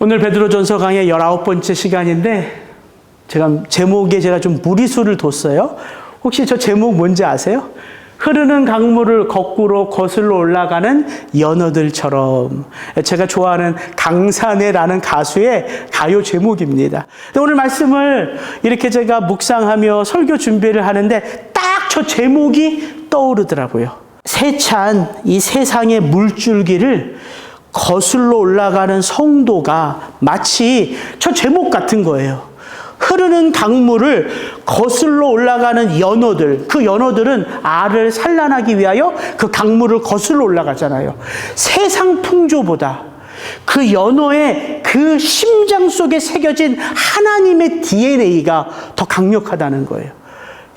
오늘 베드로전서 강의 19번째 시간인데 제목에 제가 좀 무리수를 뒀어요. 혹시 저 제목 뭔지 아세요? 흐르는 강물을 거꾸로 거슬러 올라가는 연어들처럼. 제가 좋아하는 강산해라는 가수의 가요 제목입니다. 오늘 말씀을 이렇게 제가 묵상하며 설교 준비를 하는데 딱 저 제목이 떠오르더라고요. 세찬 이 세상의 물줄기를 거슬러 올라가는 성도가 마치 저 제목 같은 거예요. 흐르는 강물을 거슬러 올라가는 연어들, 그 연어들은 알을 산란하기 위하여 그 강물을 거슬러 올라가잖아요. 세상 풍조보다 그 연어의 그 심장 속에 새겨진 하나님의 DNA가 더 강력하다는 거예요.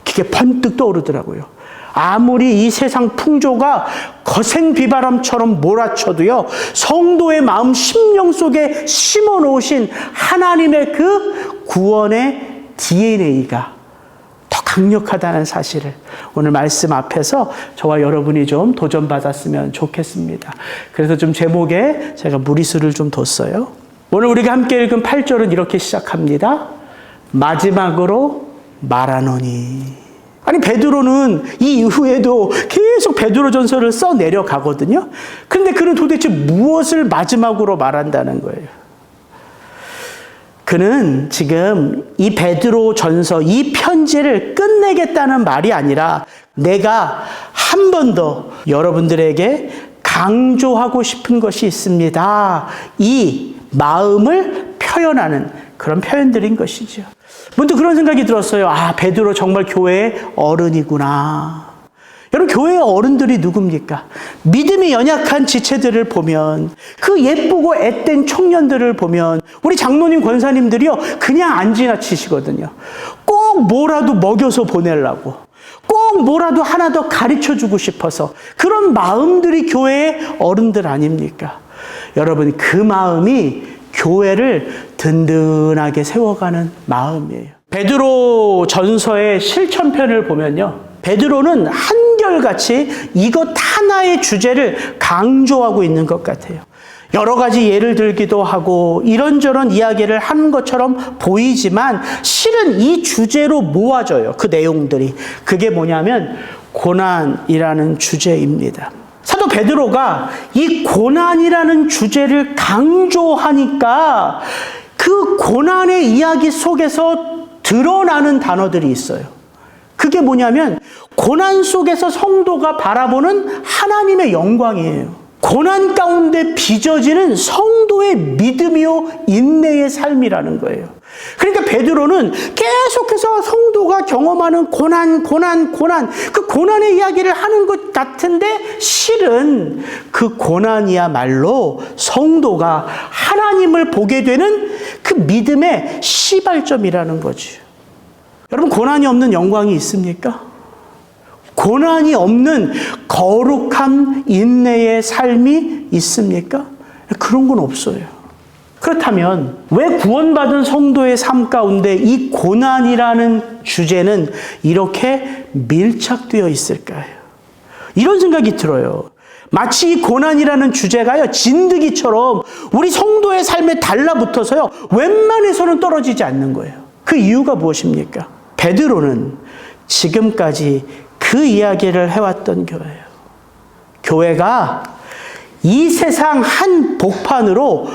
그게 번뜩 떠오르더라고요. 아무리 이 세상 풍조가 거센 비바람처럼 몰아쳐도요, 성도의 마음 심령 속에 심어 놓으신 하나님의 그 구원의 DNA가 더 강력하다는 사실을 오늘 말씀 앞에서 저와 여러분이 좀 도전받았으면 좋겠습니다. 그래서 좀 제목에 제가 무리수를 좀 뒀어요. 오늘 우리가 함께 읽은 8절은 이렇게 시작합니다. 마지막으로 말하노니. 아니, 베드로는 이 이후에도 계속 베드로전서를 써 내려가거든요. 그런데 그는 도대체 무엇을 마지막으로 말한다는 거예요? 그는 지금 이 베드로전서, 이 편지를 끝내겠다는 말이 아니라 내가 한 번 더 여러분들에게 강조하고 싶은 것이 있습니다. 이 마음을 표현하는 그런 표현들인 것이죠. 문득 그런 생각이 들었어요. 아, 베드로 정말 교회의 어른이구나. 여러분, 교회의 어른들이 누굽니까? 믿음이 연약한 지체들을 보면, 그 예쁘고 앳된 청년들을 보면 우리 장로님 권사님들이요, 그냥 안 지나치시거든요. 꼭 뭐라도 먹여서 보내려고, 꼭 뭐라도 하나 더 가르쳐주고 싶어서, 그런 마음들이 교회의 어른들 아닙니까? 여러분, 그 마음이 교회를 든든하게 세워가는 마음이에요. 베드로 전서의 실천편을 보면요, 베드로는 한결같이 이것 하나의 주제를 강조하고 있는 것 같아요. 여러 가지 예를 들기도 하고 이런저런 이야기를 하는 것처럼 보이지만 실은 이 주제로 모아져요. 그 내용들이. 그게 뭐냐면 고난이라는 주제입니다. 사도 베드로가 이 고난이라는 주제를 강조하니까 그 고난의 이야기 속에서 드러나는 단어들이 있어요. 그게 뭐냐면 고난 속에서 성도가 바라보는 하나님의 영광이에요. 고난 가운데 빚어지는 성도의 믿음이요 인내의 삶이라는 거예요. 그러니까 베드로는 계속해서 성도가 경험하는 고난, 그 고난의 이야기를 하는 것 같은데 실은 그 고난이야말로 성도가 하나님을 보게 되는 그 믿음의 시발점이라는 거죠. 여러분, 고난이 없는 영광이 있습니까? 고난이 없는 거룩한 인내의 삶이 있습니까? 그런 건 없어요. 그렇다면 왜 구원받은 성도의 삶 가운데 이 고난이라는 주제는 이렇게 밀착되어 있을까요? 이런 생각이 들어요. 마치 이 고난이라는 주제가요, 진드기처럼 우리 성도의 삶에 달라붙어서요, 웬만해서는 떨어지지 않는 거예요. 그 이유가 무엇입니까? 베드로는 지금까지 그 이야기를 해왔던 교회예요. 교회가 이 세상 한 복판으로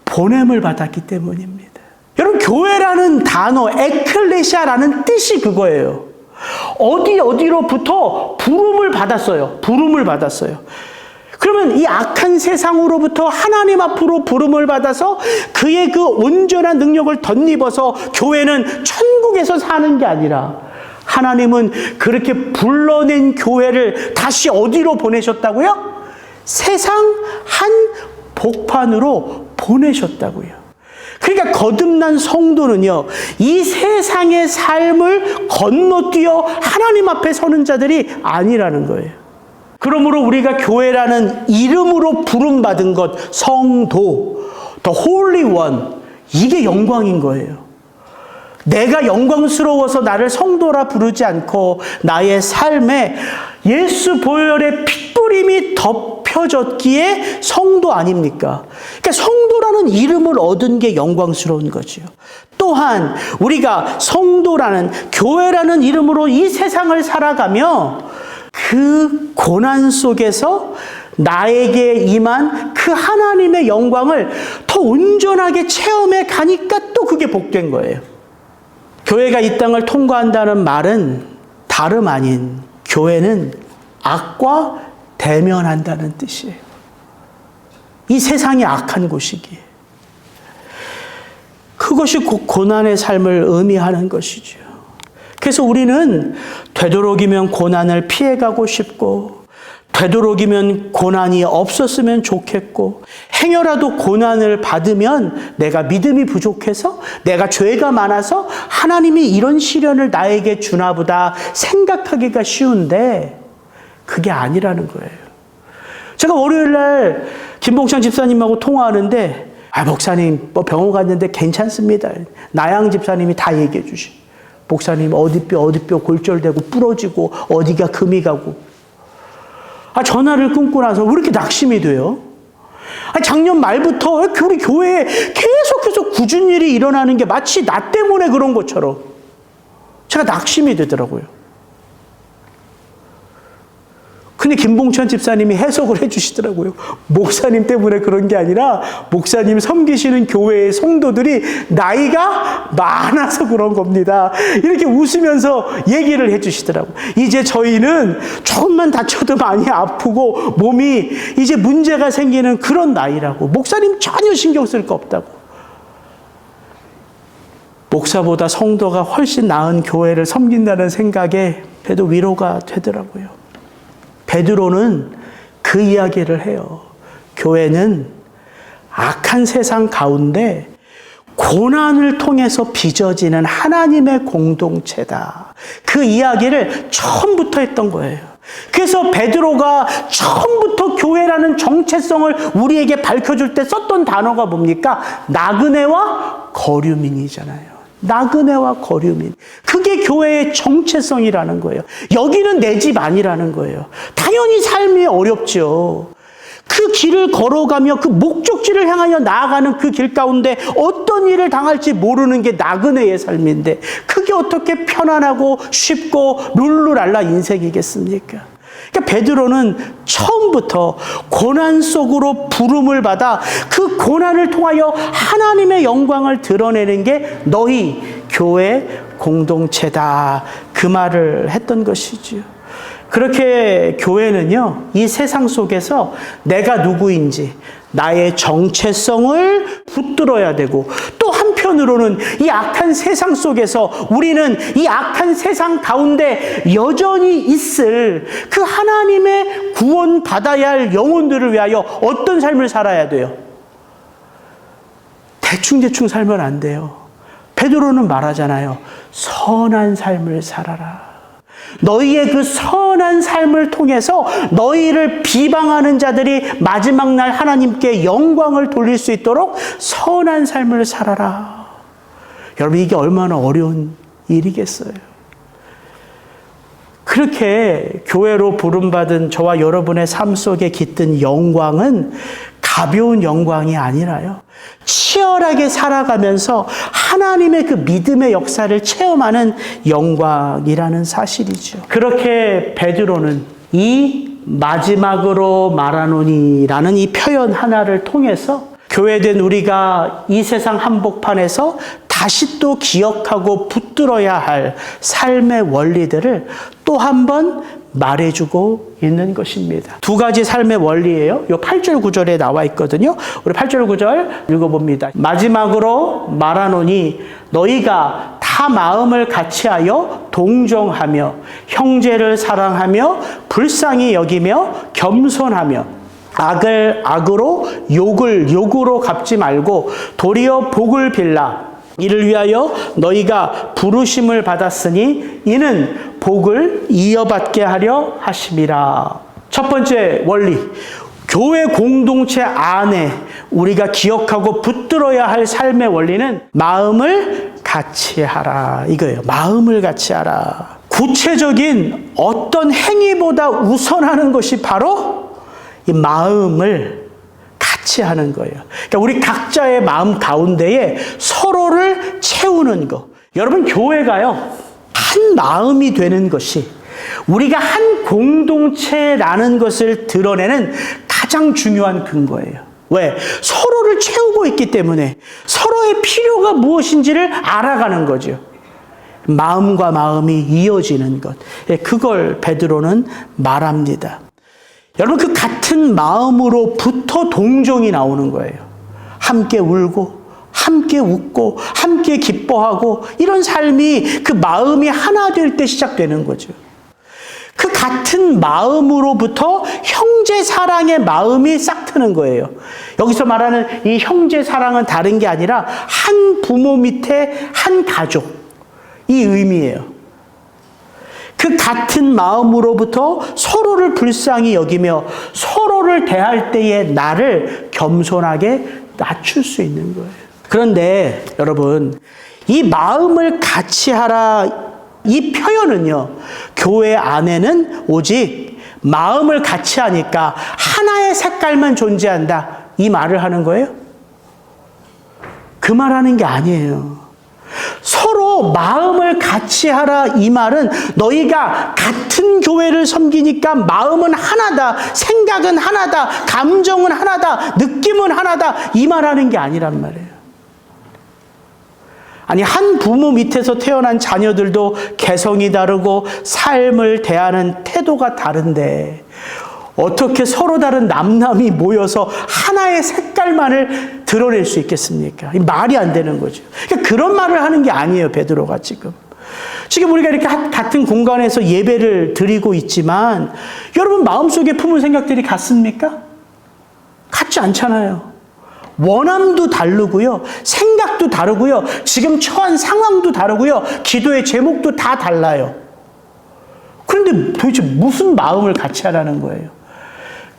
보냄을 받았기 때문입니다. 여러분, 교회라는 단어, 에클레시아라는 뜻이 그거예요. 어디로부터 부름을 받았어요. 부름을 받았어요. 그러면 이 악한 세상으로부터 하나님 앞으로 부름을 받아서 그의 그 온전한 능력을 덧입어서 교회는 천국에서 사는 게 아니라 하나님은 그렇게 불러낸 교회를 다시 어디로 보내셨다고요? 세상 한 복판으로 보내셨다고요. 그러니까 거듭난 성도는요, 이 세상의 삶을 건너뛰어 하나님 앞에 서는 자들이 아니라는 거예요. 그러므로 우리가 교회라는 이름으로 부름받은 것, 성도, the Holy One, 이게 영광인 거예요. 내가 영광스러워서 나를 성도라 부르지 않고 나의 삶에 예수 보혈의 핏부림이 덮여 펴졌기에 성도 아닙니까? 그러니까 성도라는 이름을 얻은 게 영광스러운 거죠. 또한 우리가 성도라는, 교회라는 이름으로 이 세상을 살아가며 그 고난 속에서 나에게 임한 그 하나님의 영광을 더 온전하게 체험해 가니까 또 그게 복된 거예요. 교회가 이 땅을 통과한다는 말은 다름 아닌, 교회는 악과 대면한다는 뜻이에요. 이 세상이 악한 곳이기에. 그것이 곧 고난의 삶을 의미하는 것이죠. 그래서 우리는 되도록이면 고난을 피해가고 싶고, 되도록이면 고난이 없었으면 좋겠고, 행여라도 고난을 받으면 내가 믿음이 부족해서, 내가 죄가 많아서 하나님이 이런 시련을 나에게 주나 보다 생각하기가 쉬운데 그게 아니라는 거예요. 제가 월요일날 김봉창 집사님하고 통화하는데, 목사님 병원 갔는데 괜찮습니다. 나양 집사님이 다 얘기해 주시. 목사님 어디 뼈 골절되고 부러지고 어디가 금이 가고. 전화를 끊고 나서 왜 이렇게 낙심이 돼요? 작년 말부터 우리 교회에 계속해서 굳은 일이 일어나는 게 마치 나 때문에 그런 것처럼 제가 낙심이 되더라고요. 근데 김봉천 집사님이 해석을 해주시더라고요. 목사님 때문에 그런 게 아니라 목사님 섬기시는 교회의 성도들이 나이가 많아서 그런 겁니다. 이렇게 웃으면서 얘기를 해주시더라고요. 이제 저희는 조금만 다쳐도 많이 아프고 몸이 이제 문제가 생기는 그런 나이라고. 목사님 전혀 신경 쓸 거 없다고. 목사보다 성도가 훨씬 나은 교회를 섬긴다는 생각에 그래도 위로가 되더라고요. 베드로는 그 이야기를 해요. 교회는 악한 세상 가운데 고난을 통해서 빚어지는 하나님의 공동체다. 그 이야기를 처음부터 했던 거예요. 그래서 베드로가 처음부터 교회라는 정체성을 우리에게 밝혀줄 때 썼던 단어가 뭡니까? 나그네와 거류민이잖아요. 나그네와 거류민. 그게 교회의 정체성이라는 거예요. 여기는 내 집 아니라는 거예요. 당연히 삶이 어렵죠. 그 길을 걸어가며 그 목적지를 향하여 나아가는 그 길 가운데 어떤 일을 당할지 모르는 게 나그네의 삶인데 그게 어떻게 편안하고 쉽고 룰루랄라 인생이겠습니까? 그러니까 베드로는 처음부터 고난 속으로 부름을 받아 그 고난을 통하여 하나님의 영광을 드러내는 게 너희 교회 공동체다. 그 말을 했던 것이지요. 그렇게 교회는요, 이 세상 속에서 내가 누구인지 나의 정체성을 붙들어야 되고, 또 한편으로는 이 악한 세상 속에서 우리는 이 악한 세상 가운데 여전히 있을 그 하나님의 구원 받아야 할 영혼들을 위하여 어떤 삶을 살아야 돼요? 대충 살면 안 돼요. 베드로는 말하잖아요. 선한 삶을 살아라. 너희의 그 선한 삶을 통해서 너희를 비방하는 자들이 마지막 날 하나님께 영광을 돌릴 수 있도록 선한 삶을 살아라. 여러분, 이게 얼마나 어려운 일이겠어요. 그렇게 교회로 부름받은 저와 여러분의 삶 속에 깃든 영광은 가벼운 영광이 아니라요, 치열하게 살아가면서 하나님의 그 믿음의 역사를 체험하는 영광이라는 사실이죠. 그렇게 베드로는 이 마지막으로 말하노니라는 이 표현 하나를 통해서 교회된 우리가 이 세상 한복판에서 다시 또 기억하고 붙들어야 할 삶의 원리들을 또 한 번 말해주고 있는 것입니다. 두 가지 삶의 원리예요. 요 8절 9절에 나와 있거든요. 우리 8절 9절 읽어봅니다. 마지막으로 말하노니 너희가 다 마음을 같이하여 동정하며 형제를 사랑하며 불쌍히 여기며 겸손하며 악을 악으로 욕을 욕으로 갚지 말고 도리어 복을 빌라. 이를 위하여 너희가 부르심을 받았으니 이는 복을 이어받게 하려 하심이라. 첫 번째 원리, 교회 공동체 안에 우리가 기억하고 붙들어야 할 삶의 원리는 마음을 같이 하라, 이거예요. 마음을 같이 하라. 구체적인 어떤 행위보다 우선하는 것이 바로 이 마음을 같이 하는 거예요. 그러니까 우리 각자의 마음 가운데에 서로를 채우는 거. 여러분, 교회가요, 한 마음이 되는 것이 우리가 한 공동체라는 것을 드러내는 가장 중요한 근거예요. 왜? 서로를 채우고 있기 때문에 서로의 필요가 무엇인지를 알아가는 거죠. 마음과 마음이 이어지는 것. 그걸 베드로는 말합니다. 여러분, 그 같은 마음으로부터 동정이 나오는 거예요. 함께 울고 함께 웃고 함께 기뻐하고 이런 삶이 그 마음이 하나 될 때 시작되는 거죠. 그 같은 마음으로부터 형제 사랑의 마음이 싹 트는 거예요. 여기서 말하는 이 형제 사랑은 다른 게 아니라 한 부모 밑에 한 가족, 이 의미예요. 그 같은 마음으로부터 서로를 불쌍히 여기며 서로를 대할 때에 나를 겸손하게 낮출 수 있는 거예요. 그런데 여러분, 이 마음을 같이 하라, 이 표현은요, 교회 안에는 오직 마음을 같이 하니까 하나의 색깔만 존재한다, 이 말을 하는 거예요? 그 말하는 게 아니에요. 서로 마음을 같이 하라, 이 말은 너희가 같은 교회를 섬기니까 마음은 하나다, 생각은 하나다, 감정은 하나다, 느낌은 하나다, 이 말하는 게 아니란 말이에요. 아니, 한 부모 밑에서 태어난 자녀들도 개성이 다르고 삶을 대하는 태도가 다른데 어떻게 서로 다른 남남이 모여서 하나의 색깔만을 드러낼 수 있겠습니까? 말이 안 되는 거죠. 그러니까 그런 말을 하는 게 아니에요, 베드로가 지금. 지금 우리가 이렇게 같은 공간에서 예배를 드리고 있지만 여러분 마음속에 품은 생각들이 같습니까? 같지 않잖아요. 원함도 다르고요, 생각도 다르고요, 지금 처한 상황도 다르고요, 기도의 제목도 다 달라요. 그런데 도대체 무슨 마음을 같이 하라는 거예요?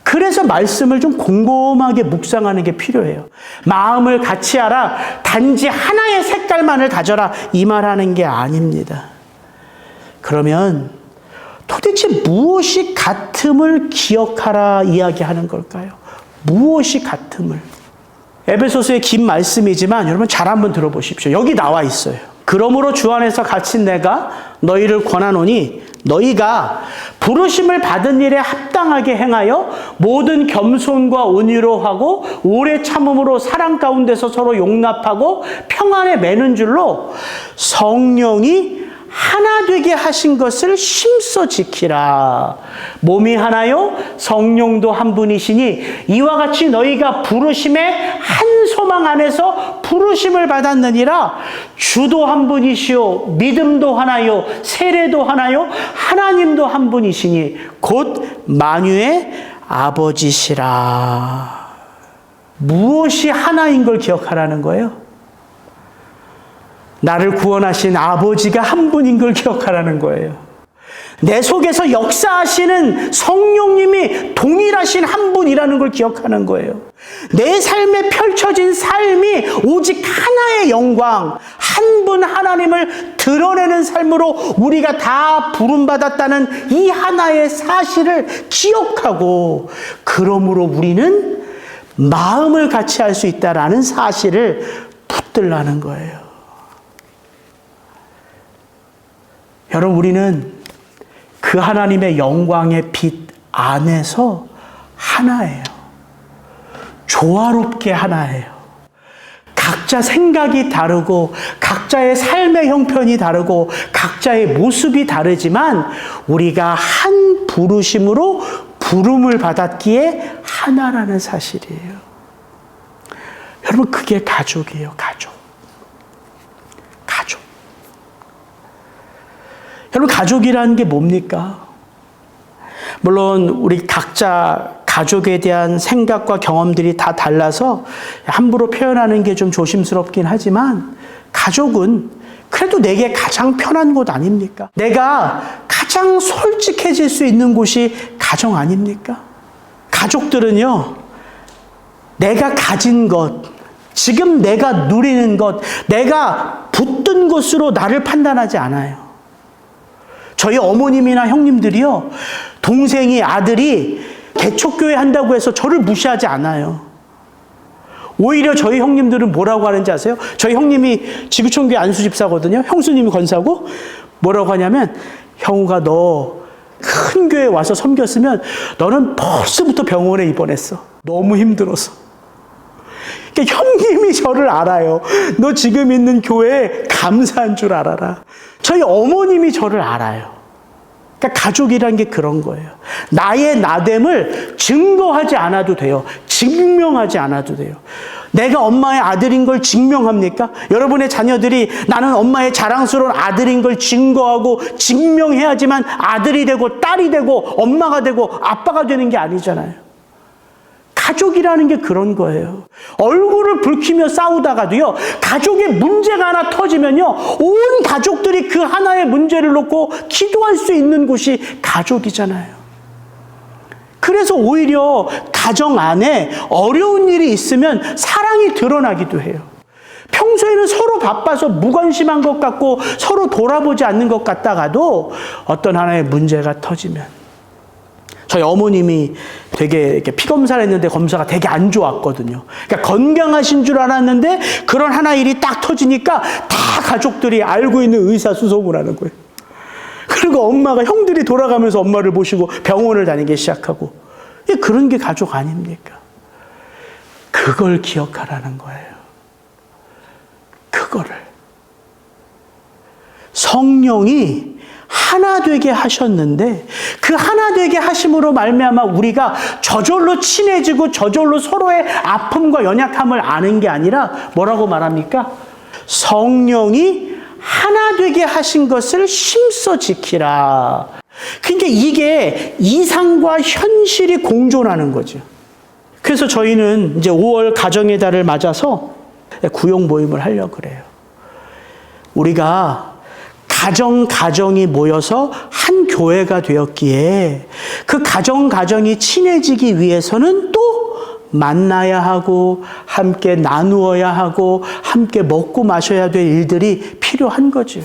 그래서 말씀을 좀 곰곰하게 묵상하는 게 필요해요. 마음을 같이 하라, 단지 하나의 색깔만을 가져라, 이 말하는 게 아닙니다. 그러면 도대체 무엇이 같음을 기억하라 이야기하는 걸까요? 무엇이 같음을? 에베소서의 긴 말씀이지만 여러분 잘 한번 들어보십시오. 여기 나와 있어요. 그러므로 주 안에서 갇힌 내가 너희를 권하노니 너희가 부르심을 받은 일에 합당하게 행하여 모든 겸손과 온유로 하고 오래 참음으로 사랑 가운데서 서로 용납하고 평안에 매는 줄로 성령이 하나 되게 하신 것을 힘써 지키라. 몸이 하나요? 성령도 한 분이시니 이와 같이 너희가 부르심의 한 소망 안에서 부르심을 받았느니라. 주도 한 분이시요 믿음도 하나요 세례도 하나요 하나님도 한 분이시니 곧 만유의 아버지시라. 무엇이 하나인 걸 기억하라는 거예요? 나를 구원하신 아버지가 한 분인 걸 기억하라는 거예요. 내 속에서 역사하시는 성령님이 동일하신 한 분이라는 걸 기억하는 거예요. 내 삶에 펼쳐진 삶이 오직 하나의 영광, 한 분 하나님을 드러내는 삶으로 우리가 다 부름받았다는 이 하나의 사실을 기억하고, 그러므로 우리는 마음을 같이 할 수 있다라는 사실을 붙들라는 거예요. 여러분, 우리는 그 하나님의 영광의 빛 안에서 하나예요. 조화롭게 하나예요. 각자 생각이 다르고 각자의 삶의 형편이 다르고 각자의 모습이 다르지만 우리가 한 부르심으로 부름을 받았기에 하나라는 사실이에요. 여러분, 그게 가족이에요. 가족. 여러분, 가족이라는 게 뭡니까? 물론 우리 각자 가족에 대한 생각과 경험들이 다 달라서 함부로 표현하는 게 좀 조심스럽긴 하지만 가족은 그래도 내게 가장 편한 곳 아닙니까? 내가 가장 솔직해질 수 있는 곳이 가정 아닙니까? 가족들은요, 내가 가진 것, 지금 내가 누리는 것, 내가 붙든 것으로 나를 판단하지 않아요. 저희 어머님이나 형님들이요, 동생이, 아들이 개척교회 한다고 해서 저를 무시하지 않아요. 오히려 저희 형님들은 뭐라고 하는지 아세요? 저희 형님이 지구촌교회 안수집사거든요. 형수님이 권사고 뭐라고 하냐면, 형우가 너 큰 교회 와서 섬겼으면 너는 벌써부터 병원에 입원했어. 너무 힘들어서. 그러니까 형님이 저를 알아요. 너 지금 있는 교회에 감사한 줄 알아라. 저희 어머님이 저를 알아요. 그러니까 가족이란 게 그런 거예요. 나의 나됨을 증거하지 않아도 돼요. 증명하지 않아도 돼요. 내가 엄마의 아들인 걸 증명합니까? 여러분의 자녀들이 나는 엄마의 자랑스러운 아들인 걸 증거하고 증명해야지만 아들이 되고 딸이 되고 엄마가 되고 아빠가 되는 게 아니잖아요. 가족이라는 게 그런 거예요. 얼굴을 붉히며 싸우다가도요, 가족의 문제가 하나 터지면요, 온 가족들이 그 하나의 문제를 놓고 기도할 수 있는 곳이 가족이잖아요. 그래서 오히려 가정 안에 어려운 일이 있으면 사랑이 드러나기도 해요. 평소에는 서로 바빠서 무관심한 것 같고 서로 돌아보지 않는 것 같다가도 어떤 하나의 문제가 터지면, 저희 어머님이 되게 이렇게 피 검사를 했는데 검사가 되게 안 좋았거든요. 그러니까 건강하신 줄 알았는데 그런 하나 일이 딱 터지니까 다 가족들이 알고 있는 의사수소문 하는 거예요. 그리고 엄마가, 형들이 돌아가면서 엄마를 모시고 병원을 다니기 시작하고. 그런 게 가족 아닙니까? 그걸 기억하라는 거예요. 그거를. 성령이 하나 되게 하셨는데 그 하나 되게 하심으로 말미암아 우리가 저절로 친해지고 저절로 서로의 아픔과 연약함을 아는 게 아니라 뭐라고 말합니까? 성령이 하나 되게 하신 것을 힘써 지키라. 그러니까 이게 이상과 현실이 공존하는 거죠. 그래서 저희는 이제 5월 가정의 달을 맞아서 구역 모임을 하려고 그래요. 우리가 가정이 모여서 한 교회가 되었기에 그 가정이 친해지기 위해서는 또 만나야 하고 함께 나누어야 하고 함께 먹고 마셔야 될 일들이 필요한 거죠.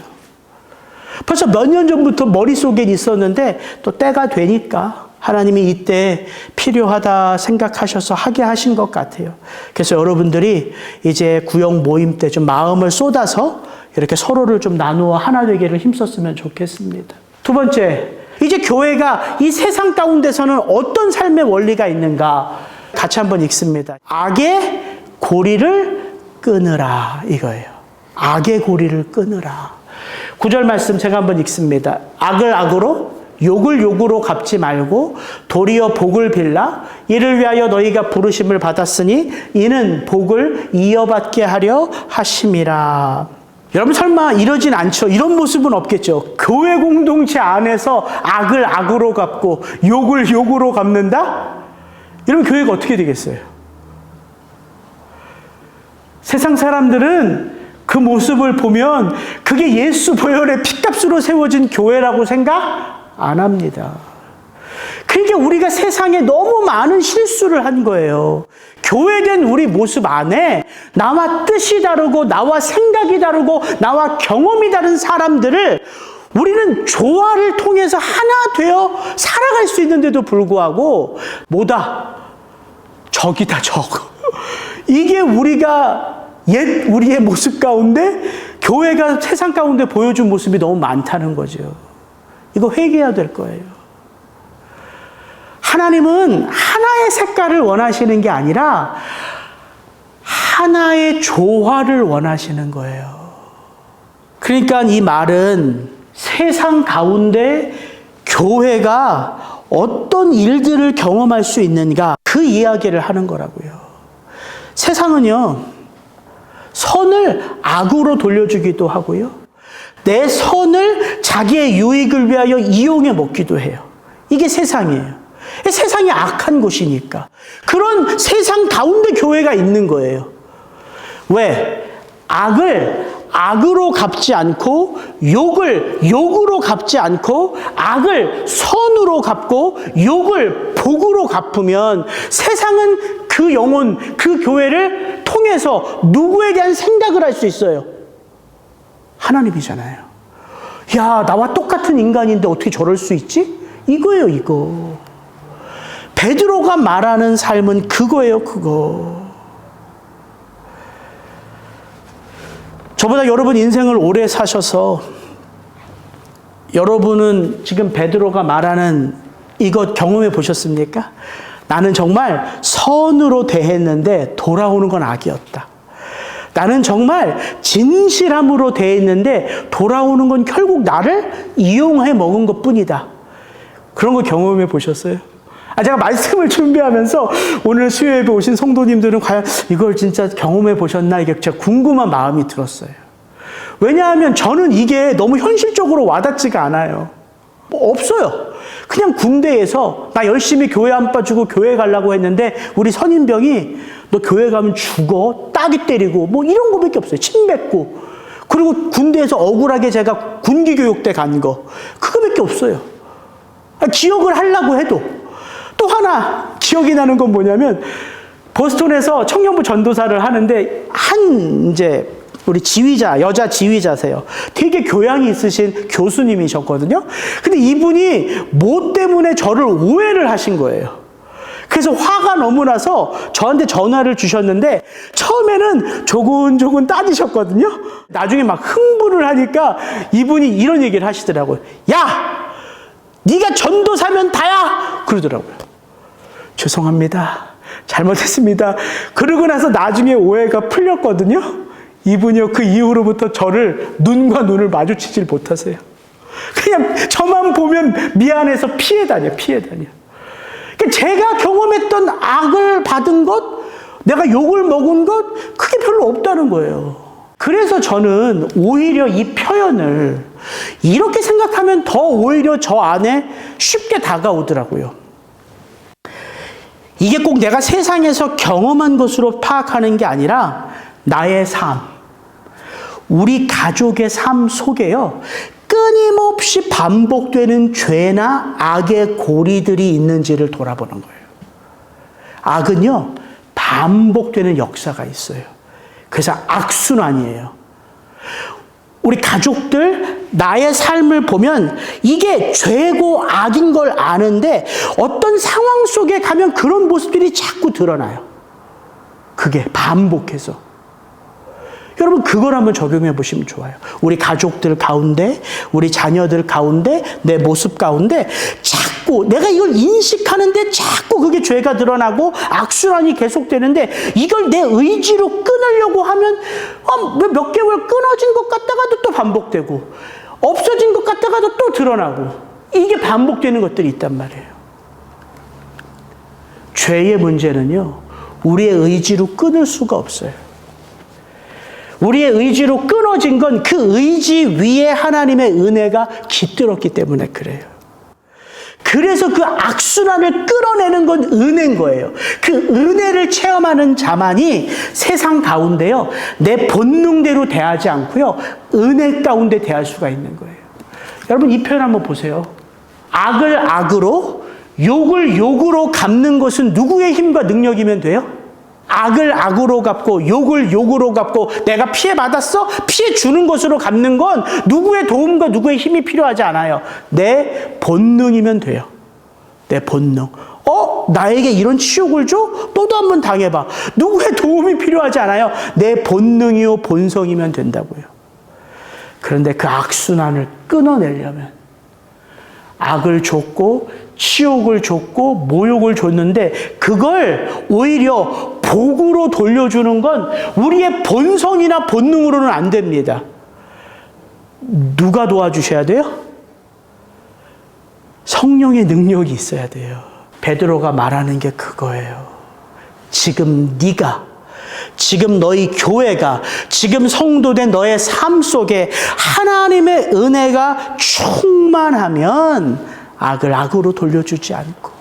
벌써 몇 년 전부터 머릿속에 있었는데 또 때가 되니까 하나님이 이때 필요하다 생각하셔서 하게 하신 것 같아요. 그래서 여러분들이 이제 구역 모임 때 좀 마음을 쏟아서 이렇게 서로를 좀 나누어 하나 되기를 힘썼으면 좋겠습니다. 두 번째, 이제 교회가 이 세상 가운데서는 어떤 삶의 원리가 있는가 같이 한번 읽습니다. 악의 고리를 끊으라, 이거예요. 악의 고리를 끊으라. 9절 말씀 제가 한번 읽습니다. 악을 악으로, 욕을 욕으로 갚지 말고 도리어 복을 빌라. 이를 위하여 너희가 부르심을 받았으니 이는 복을 이어받게 하려 하심이라. 여러분 설마 이러진 않죠? 이런 모습은 없겠죠? 교회 공동체 안에서 악을 악으로 갚고 욕을 욕으로 갚는다? 이러면 교회가 어떻게 되겠어요? 세상 사람들은 그 모습을 보면 그게 예수 보혈의 피값으로 세워진 교회라고 생각 안 합니다. 그러니까 우리가 세상에 너무 많은 실수를 한 거예요. 교회된 우리 모습 안에 나와 뜻이 다르고 나와 생각이 다르고 나와 경험이 다른 사람들을 우리는 조화를 통해서 하나 되어 살아갈 수 있는데도 불구하고 뭐다? 적이다, 적. 이게 우리가 우리의 모습 가운데 교회가 세상 가운데 보여준 모습이 너무 많다는 거죠. 이거 회개해야 될 거예요. 하나님은 하나의 색깔을 원하시는 게 아니라 하나의 조화를 원하시는 거예요. 그러니까 이 말은 세상 가운데 교회가 어떤 일들을 경험할 수 있는가 그 이야기를 하는 거라고요. 세상은요, 선을 악으로 돌려주기도 하고요. 내 선을 자기의 유익을 위하여 이용해 먹기도 해요. 이게 세상이에요. 세상이 악한 곳이니까. 그런 세상 가운데 교회가 있는 거예요. 왜? 악을 악으로 갚지 않고 욕을 욕으로 갚지 않고 악을 선으로 갚고 욕을 복으로 갚으면 세상은 그 영혼, 그 교회를 통해서 누구에 대한 생각을 할 수 있어요? 하나님이잖아요. 야, 나와 똑같은 인간인데 어떻게 저럴 수 있지? 이거예요, 이거. 베드로가 말하는 삶은 그거예요, 그거. 저보다 여러분 인생을 오래 사셔서 여러분은 지금 베드로가 말하는 이것 경험해 보셨습니까? 나는 정말 선으로 대했는데 돌아오는 건 악이었다. 나는 정말 진실함으로 대했는데 돌아오는 건 결국 나를 이용해 먹은 것뿐이다. 그런 거 경험해 보셨어요? 제가 말씀을 준비하면서 오늘 수요예배 오신 성도님들은 과연 이걸 진짜 경험해 보셨나 이게 진짜 궁금한 마음이 들었어요. 왜냐하면 저는 이게 너무 현실적으로 와닿지가 않아요. 뭐 없어요. 그냥 군대에서 나 열심히 교회 안 빠지고 교회 가려고 했는데 우리 선임병이 너 교회 가면 죽어, 따기 때리고 뭐 이런 거밖에 없어요. 침 뱉고. 그리고 군대에서 억울하게 제가 군기교육대 간 거 그거밖에 없어요. 기억을 하려고 해도. 또 하나 기억이 나는 건 뭐냐면 보스턴에서 청년부 전도사를 하는데 이제 우리 지휘자, 여자 지휘자세요. 되게 교양이 있으신 교수님이셨거든요. 근데 이분이 뭐 때문에 저를 오해를 하신 거예요. 그래서 화가 너무 나서 저한테 전화를 주셨는데 처음에는 조곤조곤 따지셨거든요. 나중에 막 흥분을 하니까 이분이 이런 얘기를 하시더라고요. 야! 네가 전도사면 다야! 그러더라고요. 죄송합니다. 잘못했습니다. 그러고 나서 나중에 오해가 풀렸거든요. 이분이요, 그 이후로부터 저를 눈과 눈을 마주치질 못하세요. 그냥 저만 보면 미안해서 피해 다녀. 그러니까 제가 경험했던 악을 받은 것, 내가 욕을 먹은 것, 그게 별로 없다는 거예요. 그래서 저는 오히려 이 표현을 이렇게 생각하면 더 오히려 저 안에 쉽게 다가오더라고요. 이게 꼭 내가 세상에서 경험한 것으로 파악하는 게 아니라 나의 삶, 우리 가족의 삶 속에요. 끊임없이 반복되는 죄나 악의 고리들이 있는지를 돌아보는 거예요. 악은요, 반복되는 역사가 있어요. 그래서 악순환이에요. 우리 가족들, 나의 삶을 보면 이게 죄고 악인 걸 아는데 어떤 상황 속에 가면 그런 모습들이 자꾸 드러나요. 그게 반복해서. 여러분 그걸 한번 적용해 보시면 좋아요. 우리 가족들 가운데, 우리 자녀들 가운데, 내 모습 가운데 자꾸 내가 이걸 인식하는데 자꾸 그게 죄가 드러나고 악순환이 계속되는데 이걸 내 의지로 끊으려고 하면 몇 개월 끊어진 것 같다가도 또 반복되고 없어진 것 같다가도 또 드러나고 이게 반복되는 것들이 있단 말이에요. 죄의 문제는요, 우리의 의지로 끊을 수가 없어요. 우리의 의지로 끊어진 건 그 의지 위에 하나님의 은혜가 깃들었기 때문에 그래요. 그래서 그 악순환을 끌어내는 건 은혜인 거예요. 그 은혜를 체험하는 자만이 세상 가운데요, 내 본능대로 대하지 않고요, 은혜 가운데 대할 수가 있는 거예요. 여러분 이 표현 한번 보세요. 악을 악으로, 욕을 욕으로 갚는 것은 누구의 힘과 능력이면 돼요? 악을 악으로 갚고 욕을 욕으로 갚고 내가 피해받았어? 피해 주는 것으로 갚는 건 누구의 도움과 누구의 힘이 필요하지 않아요. 내 본능이면 돼요. 내 본능. 나에게 이런 치욕을 줘? 너도 한번 당해봐. 누구의 도움이 필요하지 않아요. 내 본능이요 본성이면 된다고요. 그런데 그 악순환을 끊어내려면 악을 줬고 치욕을 줬고 모욕을 줬는데 그걸 오히려 복으로 돌려주는 건 우리의 본성이나 본능으로는 안 됩니다. 누가 도와주셔야 돼요? 성령의 능력이 있어야 돼요. 베드로가 말하는 게 그거예요. 지금 네가, 지금 너희 교회가, 지금 성도된 너의 삶 속에 하나님의 은혜가 충만하면 악을 악으로 돌려주지 않고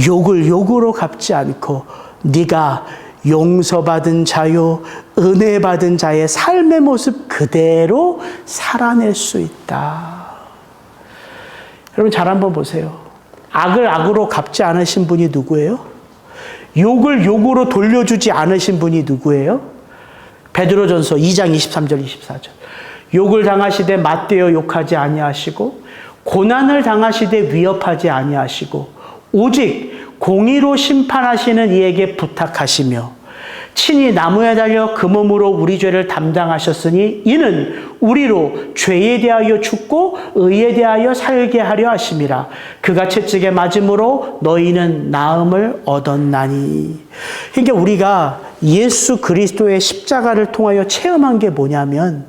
욕을 욕으로 갚지 않고 네가 용서받은 자요, 은혜 받은 자의 삶의 모습 그대로 살아낼 수 있다. 여러분 잘 한번 보세요. 악을 악으로 갚지 않으신 분이 누구예요? 욕을 욕으로 돌려주지 않으신 분이 누구예요? 베드로전서 2장 23절 24절. 욕을 당하시되 맞대어 욕하지 아니하시고 고난을 당하시되 위협하지 아니하시고 오직 공의로 심판하시는 이에게 부탁하시며 친히 나무에 달려 그 몸으로 우리 죄를 담당하셨으니 이는 우리로 죄에 대하여 죽고 의에 대하여 살게 하려 하심이라. 그가 채찍에 맞음으로 너희는 나음을 얻었나니. 그러니까 우리가 예수 그리스도의 십자가를 통하여 체험한 게 뭐냐면,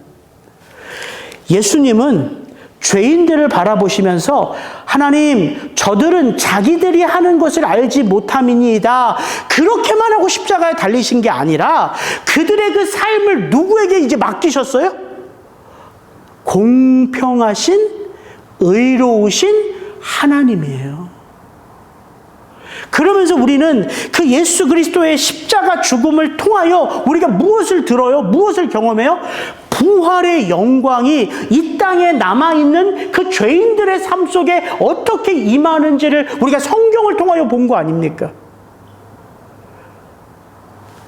예수님은 죄인들을 바라보시면서 하나님, 저들은 자기들이 하는 것을 알지 못함이니이다, 그렇게만 하고 십자가에 달리신 게 아니라 그들의 그 삶을 누구에게 이제 맡기셨어요? 공평하신, 의로우신 하나님이에요. 그러면서 우리는 그 예수 그리스도의 십자가 죽음을 통하여 우리가 무엇을 들어요? 무엇을 경험해요? 부활의 영광이 이 땅에 남아있는 그 죄인들의 삶 속에 어떻게 임하는지를 우리가 성경을 통하여 본 거 아닙니까?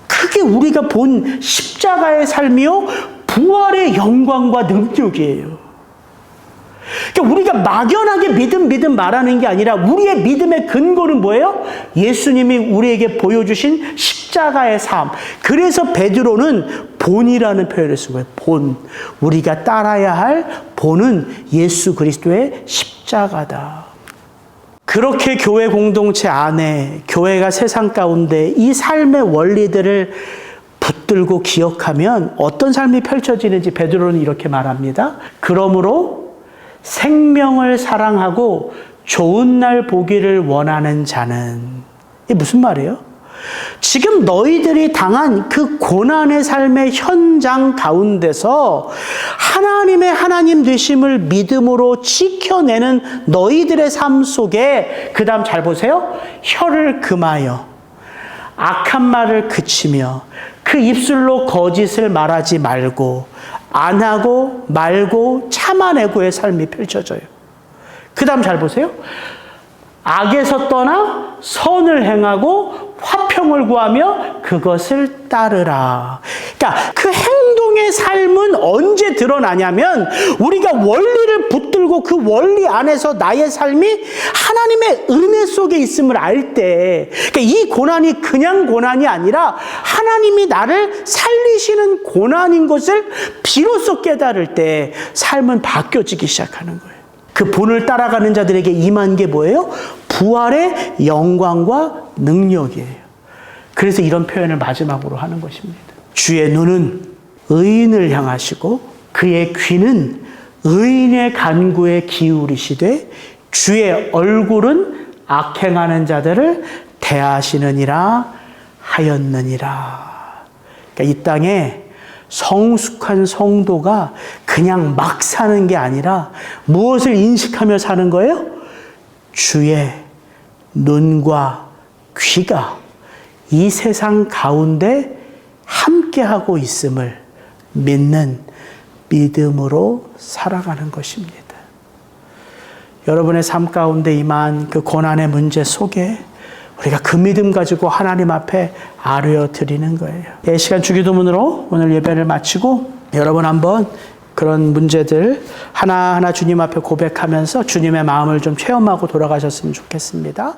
그게 우리가 본 십자가의 삶이요, 부활의 영광과 능력이에요. 그러니까 우리가 막연하게 믿음 말하는 게 아니라 우리의 믿음의 근거는 뭐예요? 예수님이 우리에게 보여주신 십자가의 삶. 그래서 베드로는 본이라는 표현을 쓴 거예요. 본. 우리가 따라야 할 본은 예수 그리스도의 십자가다. 그렇게 교회 공동체 안에, 교회가 세상 가운데 이 삶의 원리들을 붙들고 기억하면 어떤 삶이 펼쳐지는지 베드로는 이렇게 말합니다. 그러므로 생명을 사랑하고 좋은 날 보기를 원하는 자는, 이게 무슨 말이에요? 지금 너희들이 당한 그 고난의 삶의 현장 가운데서 하나님의 하나님 되심을 믿음으로 지켜내는 너희들의 삶 속에, 그 다음 잘 보세요. 혀를 금하여 악한 말을 그치며 그 입술로 거짓을 말하지 말고 안 하고 말고 참아내고의 삶이 펼쳐져요. 그 다음 잘 보세요. 악에서 떠나 선을 행하고 화평을 구하며 그것을 따르라. 그러니까 그 행동의 삶은 언제 드러나냐면, 우리가 원리를 붙들고 그 원리 안에서 나의 삶이 하나님의 은혜 속에 있음을 알 때, 그러니까 이 고난이 그냥 고난이 아니라 하나님이 나를 살리시는 고난인 것을 비로소 깨달을 때 삶은 바뀌어지기 시작하는 거예요. 그 본을 따라가는 자들에게 임한 게 뭐예요? 부활의 영광과 능력이에요. 그래서 이런 표현을 마지막으로 하는 것입니다. 주의 눈은 의인을 향하시고 그의 귀는 의인의 간구에 기울이시되 주의 얼굴은 악행하는 자들을 대하시느니라 하였느니라. 그러니까 이 땅에 성숙한 성도가 그냥 막 사는 게 아니라 무엇을 인식하며 사는 거예요? 주의 눈과 귀가 이 세상 가운데 함께하고 있음을 믿는 믿음으로 살아가는 것입니다. 여러분의 삶 가운데 임한 그 고난의 문제 속에 우리가 그 믿음 가지고 하나님 앞에 아뢰어 드리는 거예요. 이 시간 주기도문으로 오늘 예배를 마치고 여러분 한번 그런 문제들 하나하나 주님 앞에 고백하면서 주님의 마음을 좀 체험하고 돌아가셨으면 좋겠습니다.